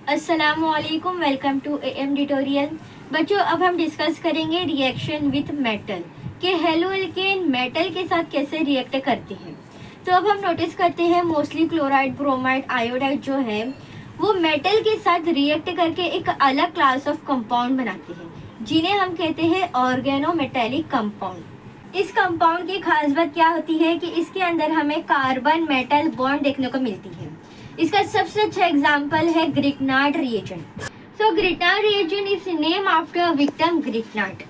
अस्सलामुअलैकुम, welcome to M tutorial. बच्चों, अब हम डिस्कस करेंगे रिएक्शन विथ मेटल कि हेलो एल्केन मेटल के साथ कैसे रिएक्ट करते हैं। तो अब हम नोटिस करते हैं मोस्टली क्लोराइड, ब्रोमाइड, आयोडाइड जो है वो मेटल के साथ रिएक्ट करके एक अलग क्लास ऑफ कंपाउंड बनाते हैं जिन्हें हम कहते हैं ऑर्गेनोमेटेलिक कंपाउंड। इस कंपाउंड की खास बात क्या होती है कि इसके अंदर हमें कार्बन मेटल बॉन्ड देखने को मिलती है। इसका सबसे अच्छा एग्जाम्पल है Grignard reagent. So Grignard reagent is name after Victor Grignard,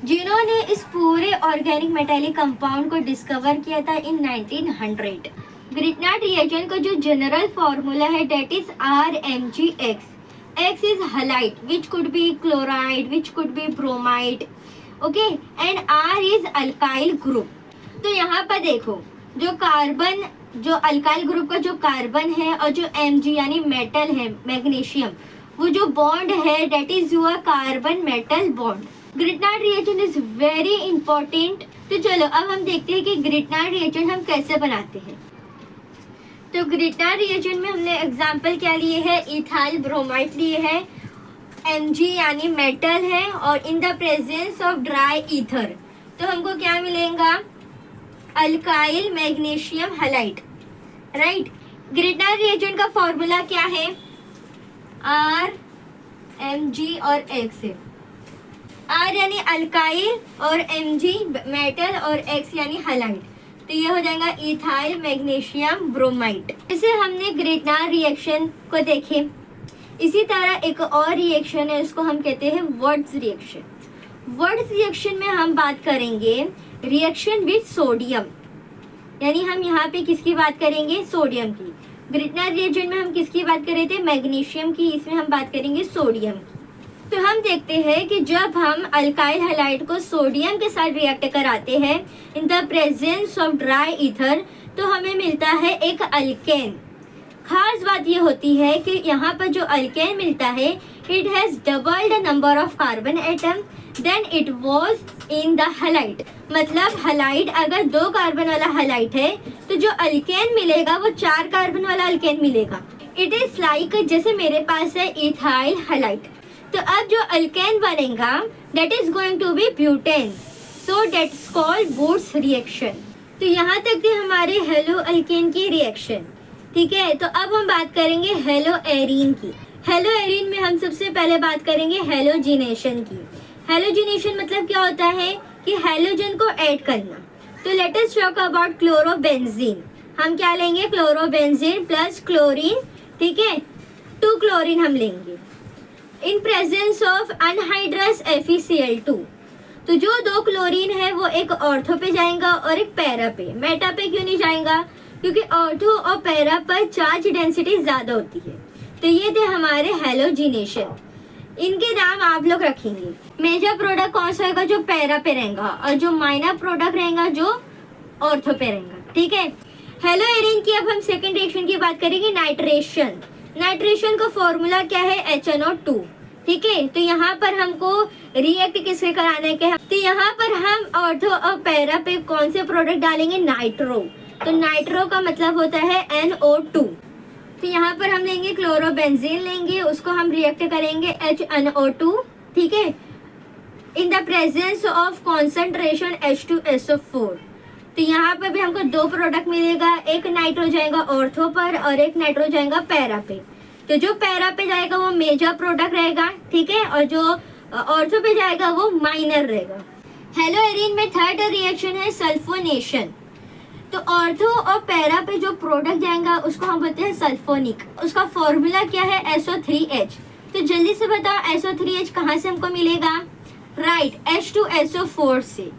जिन्होंने इस पूरे ऑर्गेनिक मेटेलिक कंपाउंड को डिस्कवर किया था इन 1900। ग्रिग्नार्ड रिएजेंट का जो जनरल फॉर्मूला है that is RMgX। X is halide which could be chloride, which could be bromide, okay, and R is alkyl group। तो यहाँ पर देखो जो कार्बन, जो अल्काइल ग्रुप का जो कार्बन है और जो Mg यानी मेटल है मैग्नीशियम, वो जो बॉन्ड है that is your carbon metal bond. Grignard reagent is very important. तो चलो अब हम देखते हैं कि ग्रिग्नार्ड रिएजेंट हम कैसे बनाते हैं। तो ग्रिग्नार्ड रिएजेंट में हमने एग्जांपल क्या लिए है, इथाइल ब्रोमाइड लिए है, Mg यानी मेटल है और in the presence of dry ether तो हमको क्या मिलेगा, alkyl magnesium halide, right. Grignard reagent का फॉर्मूला क्या है, R Mg और X है। R यानी अल्काइल और Mg मेटल और X यानी हैलाइड, तो ये हो जाएगा इथाइल मैग्नीशियम ब्रोमाइड। इसे हमने ग्रिग्नार्ड रिएक्शन को देखे। इसी तरह एक और रिएक्शन है, उसको हम कहते हैं वर्ड्स रिएक्शन। वर्ड्स रिएक्शन में हम बात करेंगे रिएक्शन विथ सोडियम, यानी हम यहाँ पे किसकी बात करेंगे, सोडियम की। ग्रिग्नार्ड रिएजेंट में हम किसकी बात कर रहे थे, मैग्नीशियम की, इसमें हम बात करेंगे सोडियम की। तो हम देखते हैं कि जब हम अल्काइल हैलाइड को सोडियम के साथ रिएक्ट कराते हैं in the presence of dry ether तो हमें मिलता है एक अल्केन। खास बात ये होती है कि यहाँ पर जो अल्केन मिलता है it has double the number of carbon atom then it was in the halide. मतलब हैलाइड अगर 2 कार्बन वाला हैलाइड है तो जो अल्केन मिलेगा वो 4 कार्बन वाला अल्केन मिलेगा। इट इज लाइक जैसे मेरे पास है इथाइल हैलाइड, तो अब जो अल्केन बनेगा that is going to be butane, so that's called Wurtz reaction. तो यहाँ तक थी हमारे हेलो अल्केन की रिएक्शन, ठीक है। तो अब हम बात करेंगे हेलो एरीन की। हेलो एरीन में हम सबसे पहले बात करेंगे हेलोजिनेशन की। हेलोजिनेशन मतलब क्या होता है कि हेलोजन को ऐड करना। तो let us talk about chlorobenzene. हम क्या लेंगे, क्लोरोबेंजीन प्लस क्लोरीन, ठीक है, 2 क्लोरीन हम लेंगे in presence of anhydrous FeCl2। तो जो 2 क्लोरीन है वो एक ऑर्थो पे जाएगा और एक पैरा पे। मेटा पे क्यों नहीं जाएगा, क्योंकि ऑर्थो और पैरा पर चार्ज डेंसिटी ज्यादा होती है। तो ये थे हमारे हेलोजिनेशन। इनके नाम आप लोग रखेंगे। मेजर प्रोडक्ट कौन सा होगा, जो पैरा पे रहेगा, और जो माइनर प्रोडक्ट रहेगा जो ऑर्थो पे रहेगा, ठीक है। हेलो एरीन की अब हम सेकेंड रिएक्शन की बात करेंगे, नाइट्रेशन। नाइट्रेशन का फॉर्मूला क्या है, HNO2, ठीक है। तो यहाँ पर हमको रिएक्ट किससे कराने के, तो यहाँ पर हम ऑर्थो और पैरा पे कौन से प्रोडक्ट डालेंगे, नाइट्रो। तो नाइट्रो का मतलब होता है NO2। तो यहाँ पर हम लेंगे क्लोरोबेंजीन लेंगे, उसको हम रिएक्ट करेंगे HNO2, ठीक है, in the presence of concentration H2SO4। तो यहाँ पर भी हमको 2 प्रोडक्ट मिलेगा, एक नाइट्रो जाएगा ऑर्थो पर और एक नाइट्रो जाएगा पैरा पे। तो जो पैरा पे जाएगा वो मेजर प्रोडक्ट रहेगा, ठीक है, और जो ऑर्थो पे जाएगा वो माइनर रहेगा। हेलो एरीन में थर्ड रिएक्शन है सल्फोनेशन। तो ऑर्थो और पैरा पे जो प्रोडक्ट जाएगा उसको हम बोलते हैं सल्फोनिक। उसका फॉर्मूला क्या है, SO3H। तो जल्दी से बताओ SO3H कहाँ से हमको मिलेगा, राइट, H2SO4 से।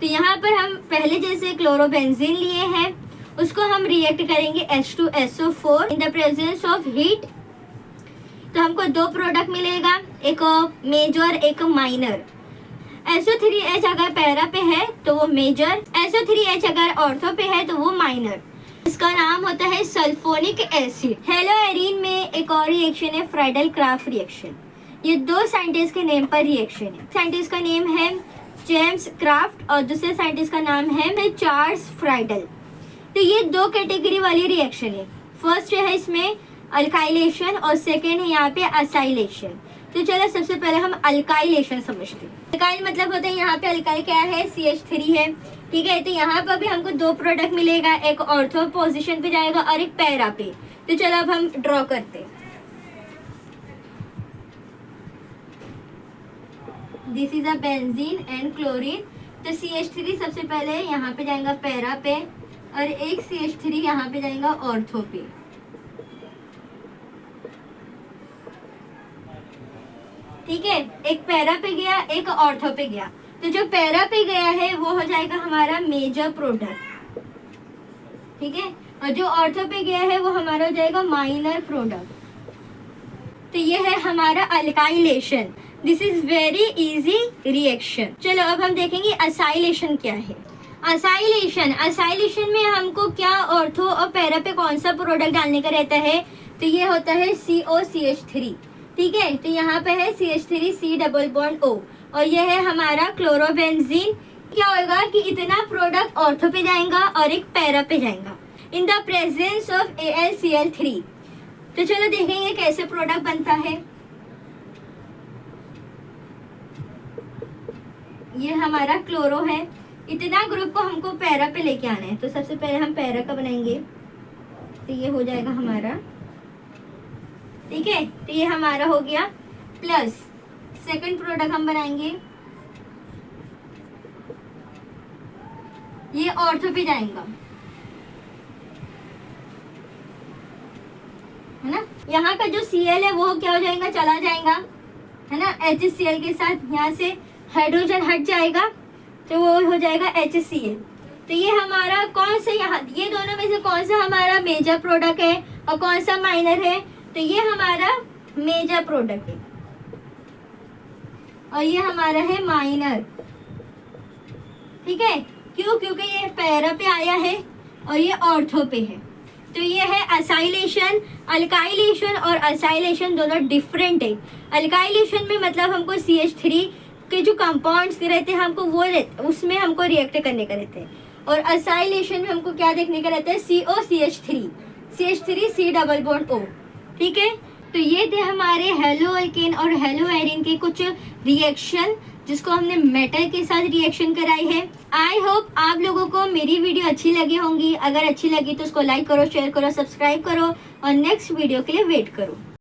तो यहाँ पर हम पहले जैसे क्लोरोबेंजीन लिए हैं उसको हम रिएक्ट करेंगे H2SO4 in the presence of heat. तो हमको 2 प्रोडक्ट मिलेगा, एक मेजर एक माइनर। SO3H अगर पैरा पे है तो वो मेजर, SO3H अगर ऑर्थो पे है तो वो माइनर। इसका नाम होता है सल्फोनिक एसिड। हेलो एरीन में एक और रिएक्शन है फ्राइडल क्राफ्ट रिएक्शन। ये 2 साइंटिस्ट के नेम पर रिएक्शन है। साइंटिस्ट का नेम है जेम्स क्राफ्ट और दूसरे साइंटिस्ट का नाम है चार्ल्स फ्राइडल। तो ये 2 कैटेगरी वाली रिएक्शन है। फर्स्ट है इसमें अल्काइलेशन और सेकेंड है यहाँ पे असाइलेशन। तो चलो सबसे पहले हम अल्काइलेशन समझते हैं। अल्काइल मतलब होता है यहाँ पे अल्काइल क्या है, CH3 है, ठीक है। तो यहाँ पर भी हमको दो प्रोडक्ट मिलेगा, एक ऑर्थो पोजीशन पे जाएगा और एक पैरा पे। तो चलो अब हम ड्रॉ करते हैं। This is a benzene and chlorine. तो CH3 सबसे पहले यहाँ पे जाएगा पैरा पे और एक CH3 यहाँ पे जाएगा ऑर्थो पे। ठीक है, एक पैरा पे गया, एक ऑर्थो पे गया। तो जो पैरा पे गया है वो हो जाएगा हमारा मेजर प्रोडक्ट, ठीक है, और जो ऑर्थो पे गया है वो हमारा हो जाएगा माइनर प्रोडक्ट। तो ये है हमारा alkylation. This is very easy reaction. चलो अब हम देखेंगे असाइलेशन क्या है। असाइलेशन में हमको क्या ऑर्थो और पैरा पे कौन सा प्रोडक्ट डालने का रहता है, तो ये होता है COCH3, ठीक है। तो यहाँ पे है CH3 C double bond O और ये है हमारा क्लोरोबेंजीन। क्या होगा कि इतना प्रोडक्ट ऑर्थो पे जाएगा और एक पैरा पे जाएगा in the presence of AlCl3। तो चलो देखेंगे कैसे प्रोडक्ट बनता है। ये हमारा क्लोरो है, इतना ग्रुप को हमको पैरा पे लेके आना है। तो सबसे पहले हम पैरा का बनाएंगे, तो ये हो जाएगा हमारा, ठीक है। तो ये हमारा हो गया प्लस सेकंड प्रोडक्ट हम बनाएंगे, ये ऑर्थो पे जाएगा, है ना। यहाँ का जो Cl है वो क्या हो जाएगा, चला जाएगा, है ना, HCl के साथ। यहाँ से हाइड्रोजन हट जाएगा तो वो हो जाएगा HCl। तो ये हमारा कौन सा, यहाँ ये दोनों में से कौन सा हमारा मेजर प्रोडक्ट है और कौन सा माइनर है, तो ये हमारा मेजर प्रोडक्ट है और ये हमारा है माइनर, ठीक है। क्यों, क्योंकि ये पैरा पे आया है और ये ऑर्थो पे है। तो ये है असाइलेशन। अल्काइलेशन और असाइलेशन दोनों डिफरेंट है। अल्काइलेशन में मतलब हमको CH3 के जो कंपाउंड्स रहते हैं हमको वो उसमें हमको रिएक्ट करने का रहते हैं, और असाइलेशन में हमको क्या देखने का रहता है, COCH3 C double bond O, ठीक है। तो ये थे हमारे हेलो अल्केन और हेलो आयरन के कुछ रिएक्शन जिसको हमने मेटल के साथ रिएक्शन कराई है। आई होप आप लोगों को मेरी वीडियो अच्छी लगी होंगी। अगर अच्छी लगी तो उसको लाइक करो, शेयर करो, सब्सक्राइब करो और नेक्स्ट वीडियो के लिए वेट करो।